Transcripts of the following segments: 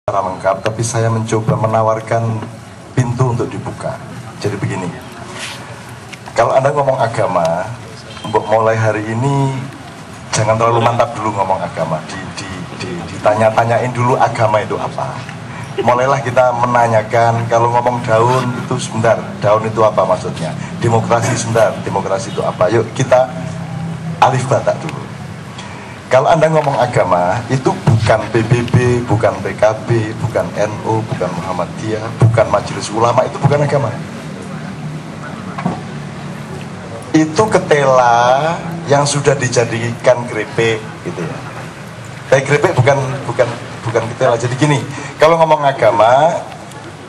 secara lengkap, tapi saya mencoba menawarkan pintu untuk dibuka. Jadi begini, kalau Anda ngomong agama, untuk mulai hari ini jangan terlalu mantap dulu ngomong agama. Ditanya-tanyain dulu agama itu apa. Mulailah kita menanyakan, kalau ngomong daun itu sebentar, daun itu apa maksudnya? Demokrasi sebentar, demokrasi itu apa? Yuk kita alif batak dulu. Kalau Anda ngomong agama, itu bukan PBB, bukan PKB, bukan NU, bukan Muhammadiyah, bukan Majelis Ulama, itu bukan agama. Itu ketela yang sudah dijadikan keripik, gitu ya. Tapi keripik bukan ketela. Jadi gini, kalau ngomong agama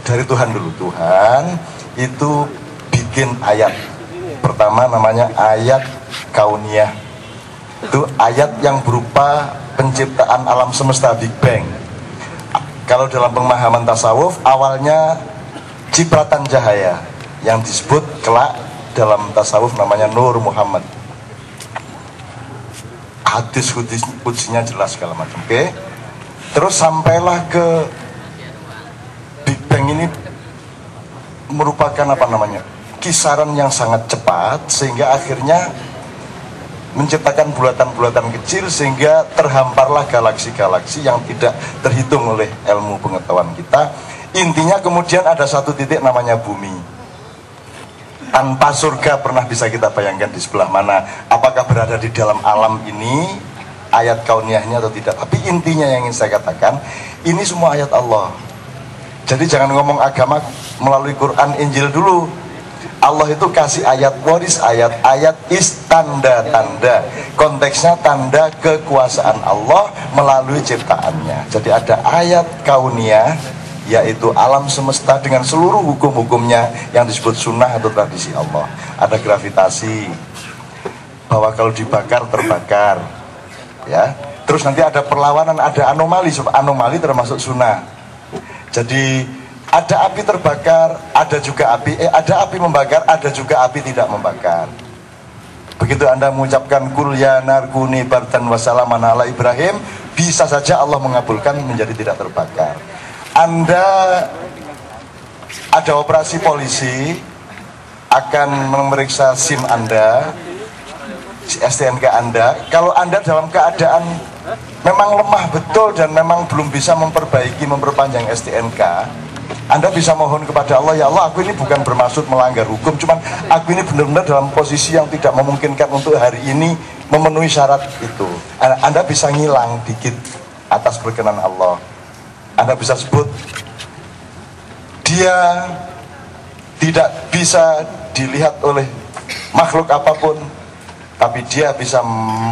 dari Tuhan dulu, Tuhan itu bikin ayat. Pertama namanya ayat kauniyah. Itu ayat yang berupa penciptaan alam semesta, Big Bang. Kalau dalam pemahaman tasawuf, awalnya cipratan cahaya yang disebut kelak dalam tasawuf namanya Nur Muhammad. Hadis kutsinya jelas segala macam. Oke. Terus sampailah ke Big Bang ini merupakan apa namanya? Kisaran yang sangat cepat sehingga akhirnya menciptakan bulatan-bulatan kecil sehingga terhamparlah galaksi-galaksi yang tidak terhitung oleh ilmu pengetahuan kita. Intinya kemudian ada satu titik namanya bumi. Tanpa surga pernah bisa kita bayangkan di sebelah mana. Apakah berada di dalam alam ini ayat kauniyahnya atau tidak. Tapi intinya yang ingin saya katakan, ini semua ayat Allah. Jadi jangan ngomong agama melalui Quran, Injil dulu. Allah itu kasih ayat waris, ayat tanda-tanda. Konteksnya tanda kekuasaan Allah melalui ciptaannya. Jadi ada ayat kauniyah, yaitu alam semesta dengan seluruh hukum-hukumnya yang disebut sunnah atau tradisi Allah. Ada gravitasi, bahwa kalau dibakar terbakar, ya. Terus nanti ada perlawanan, ada anomali, anomali termasuk sunnah. Jadi ada api terbakar, ada juga ada api membakar, ada juga api tidak membakar. Begitu Anda mengucapkan kul ya nar kuni bardan wassalaman ala Ibrahim, bisa saja Allah mengabulkan menjadi tidak terbakar. Anda ada operasi polisi akan memeriksa SIM Anda, STNK Anda. Kalau Anda dalam keadaan memang lemah betul dan memang belum bisa memperpanjang STNK, Anda bisa mohon kepada Allah, ya Allah, aku ini bukan bermaksud melanggar hukum, cuman aku ini benar-benar dalam posisi yang tidak memungkinkan untuk hari ini memenuhi syarat itu. Anda bisa ngilang dikit atas perkenan Allah. Anda bisa sebut, dia tidak bisa dilihat oleh makhluk apapun, tapi dia bisa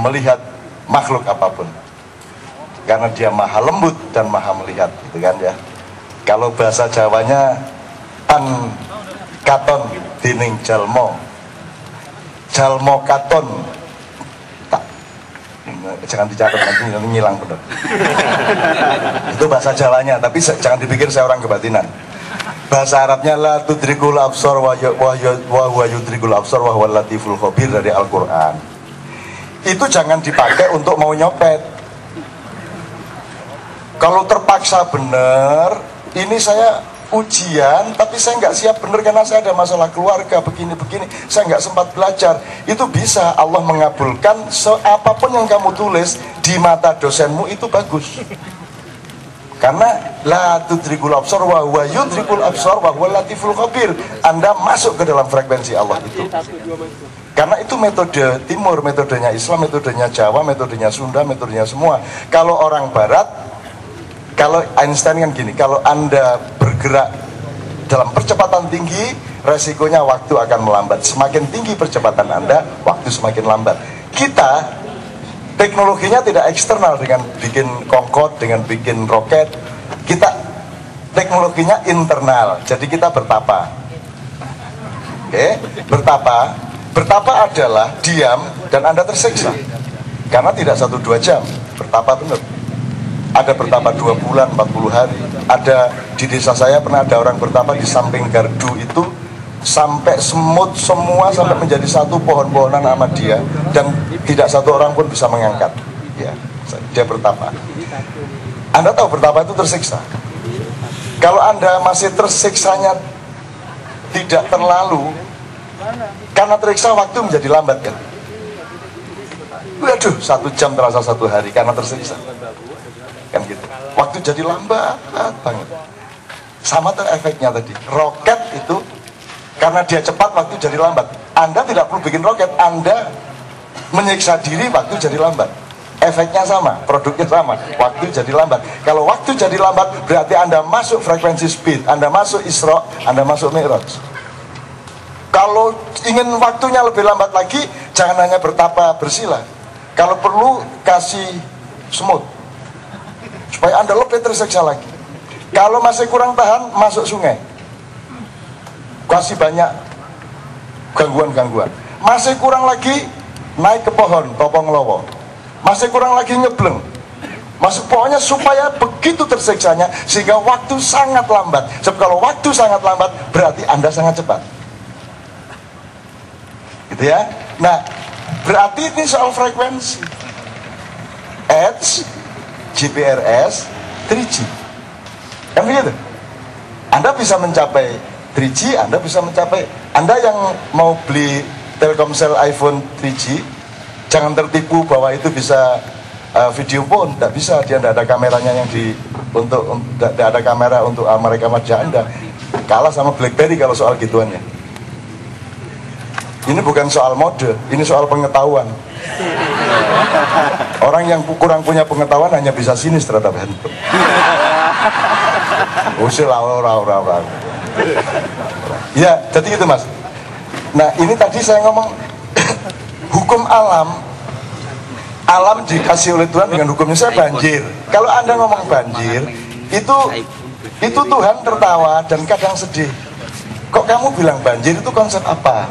melihat makhluk apapun. Karena dia maha lembut dan maha melihat, gitu kan ya. Kalau bahasa Jawanya tan katon dining jalmo katon tak, jangan dicatat nanti ngilang bener. Itu bahasa Jawanya, tapi jangan dipikir saya orang kebatinan. Bahasa Arabnya la tudrikul absar wa huwa yudrikul absar wa huwal latiful khabir dari Al-Qur'an. Itu jangan dipakai untuk mau nyopet. Kalau terpaksa bener, ini saya ujian, tapi saya nggak siap benar karena saya ada masalah keluarga, begini-begini, saya nggak sempat belajar. Itu bisa Allah mengabulkan, apapun yang kamu tulis di mata dosenmu itu bagus. Karena la tudrikul absar wa huwa yudrikul absar wa huwal latiful khabir. Anda masuk ke dalam frekuensi Allah itu. Karena itu metode timur, metodenya Islam, metodenya Jawa, metodenya Sunda, metodenya semua. Kalau orang barat, kalau Einstein kan gini, kalau Anda bergerak dalam percepatan tinggi, resikonya waktu akan melambat. Semakin tinggi percepatan Anda, waktu semakin lambat. Kita, teknologinya tidak eksternal dengan bikin Concorde, dengan bikin roket. Kita, teknologinya internal, jadi kita bertapa. Oke, bertapa. Bertapa adalah diam dan Anda tersiksa. Karena tidak 1-2 jam, bertapa benar. Ada bertapa 2 bulan, 40 hari. Ada di desa saya pernah ada orang bertapa di samping gardu itu sampai semut semua sampai menjadi satu pohon-pohonan sama dia dan tidak satu orang pun bisa mengangkat. Ya, dia bertapa. Anda tahu bertapa itu tersiksa. Kalau Anda masih tersiksanya tidak terlalu, karena teriksa waktu menjadi lambat kan. Waduh, 1 jam terasa 1 hari karena tersiksa. Kan gitu. Waktu jadi lambat banget. Sama tuh efeknya tadi. Roket itu karena dia cepat waktu jadi lambat. Anda tidak perlu bikin roket, Anda menyiksa diri waktu jadi lambat. Efeknya sama, produknya sama, waktu jadi lambat. Kalau waktu jadi lambat berarti Anda masuk frekuensi speed, Anda masuk Isra, Anda masuk Mi'raj. Kalau ingin waktunya lebih lambat lagi, jangan hanya bertapa bersila. Kalau perlu kasih smooth supaya Anda lebih tersiksa lagi. Kalau masih kurang tahan, masuk sungai. Kasih banyak gangguan-gangguan. Masih kurang lagi, naik ke pohon, topong lowo. Masih kurang lagi nyebleng. Pokoknya supaya begitu tersiksanya sehingga waktu sangat lambat. Sebab kalau waktu sangat lambat berarti Anda sangat cepat. Gitu ya. Nah, berarti ini soal frekuensi. Edge, GPRS, 3G. Kan begitu? Anda bisa mencapai 3G, Anda bisa mencapai. Anda yang mau beli Telkomsel iPhone 3G, jangan tertipu bahwa itu bisa video phone. Tidak bisa, dia tidak ada kameranya yang tidak ada kamera untuk mereka wajah Anda. Kalah sama BlackBerry kalau soal gituannya. Ini bukan soal mode, ini soal pengetahuan. Orang yang kurang punya pengetahuan hanya bisa sinis terhadap handphone. Usil ora. Ya, jadi gitu Mas. Nah, ini tadi saya ngomong hukum alam dikasih oleh Tuhan dengan hukumnya. Saya banjir. Kalau Anda ngomong banjir, itu Tuhan tertawa dan kadang sedih. Kok kamu bilang banjir, itu konsep apa?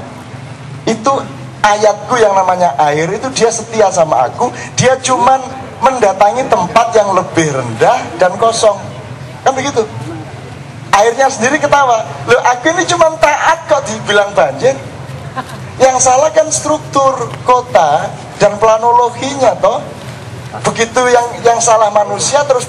Itu ayatku yang namanya air, itu dia setia sama aku. Dia cuman mendatangi tempat yang lebih rendah dan kosong. Kan begitu. Airnya sendiri ketawa. Loh, aku ini cuma taat kok dibilang banjir. Yang salah kan struktur kota dan planologinya toh. Begitu yang salah manusia terus